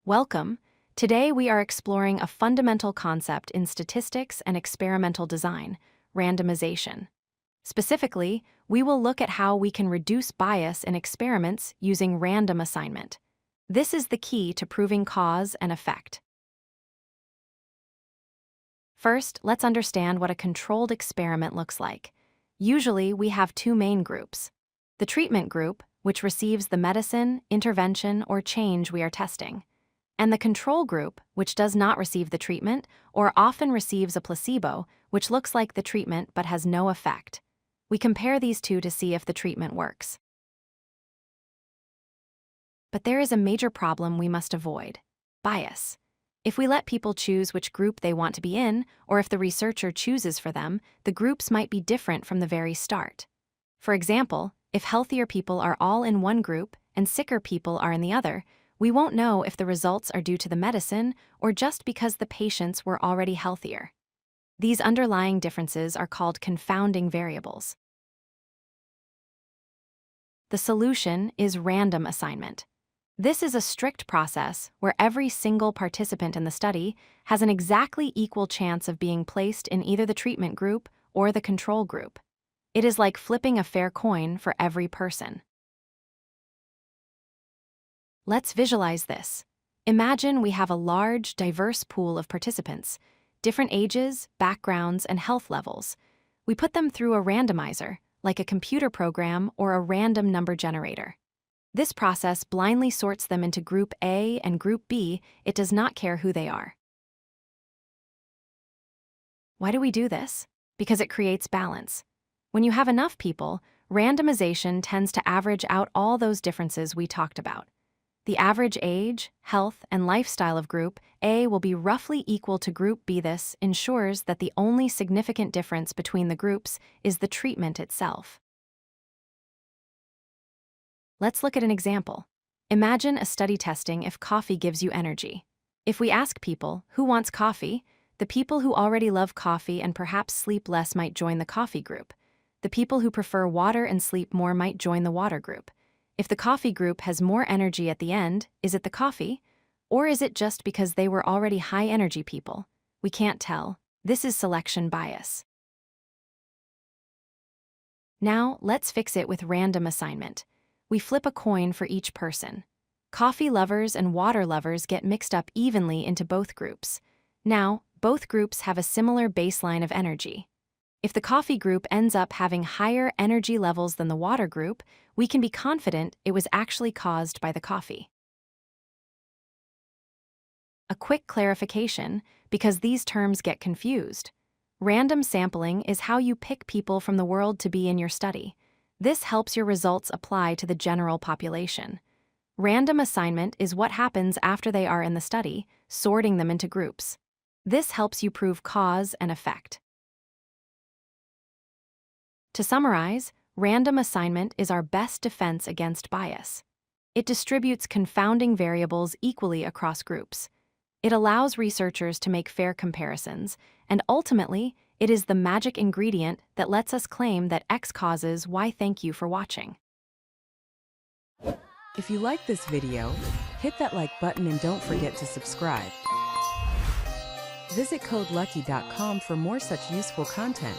Welcome. Today we are exploring a fundamental concept in statistics and experimental design, randomization. Specifically, we will look at how we can reduce bias in experiments using random assignment. This is the key to proving cause and effect. First, let's understand what a controlled experiment looks like. Usually, we have two main groups. The treatment group, which receives the medicine, intervention, or change we are testing, and the control group, which does not receive the treatment or often receives a placebo, which looks like the treatment but has no effect. We compare these two to see if the treatment works. But there is a major problem we must avoid: bias. If we let people choose which group they want to be in, or if the researcher chooses for them, the groups might be different from the very start. For example, if healthier people are all in one group and sicker people are in the other, we won't know if the results are due to the medicine or just because the patients were already healthier. These underlying differences are called confounding variables. The solution is random assignment. This is a strict process where every single participant in the study has an exactly equal chance of being placed in either the treatment group or the control group. It is like flipping a fair coin for every person. Let's visualize this. Imagine we have a large, diverse pool of participants, different ages, backgrounds, and health levels. We put them through a randomizer, like a computer program or a random number generator. This process blindly sorts them into Group A and Group B. It does not care who they are. Why do we do this? Because it creates balance. When you have enough people, randomization tends to average out all those differences we talked about. The average age, health, and lifestyle of Group A will be roughly equal to Group B. This ensures that the only significant difference between the groups is the treatment itself. Let's look at an example. Imagine a study testing if coffee gives you energy. If we ask people who wants coffee, the people who already love coffee and perhaps sleep less might join the coffee group. The people who prefer water and sleep more might join the water group. If the coffee group has more energy at the end, is it the coffee? Or is it just because they were already high-energy people? We can't tell. This is selection bias. Now, let's fix it with random assignment. We flip a coin for each person. Coffee lovers and water lovers get mixed up evenly into both groups. Now, both groups have a similar baseline of energy. If the coffee group ends up having higher energy levels than the water group, we can be confident it was actually caused by the coffee. A quick clarification, because these terms get confused. Random sampling is how you pick people from the world to be in your study. This helps your results apply to the general population. Random assignment is what happens after they are in the study, sorting them into groups. This helps you prove cause and effect. To summarize, random assignment is our best defense against bias. It distributes confounding variables equally across groups. It allows researchers to make fair comparisons, and ultimately, it is the magic ingredient that lets us claim that X causes Y. Thank you for watching. If you like this video, hit that like button and don't forget to subscribe. Visit codelucky.com for more such useful content.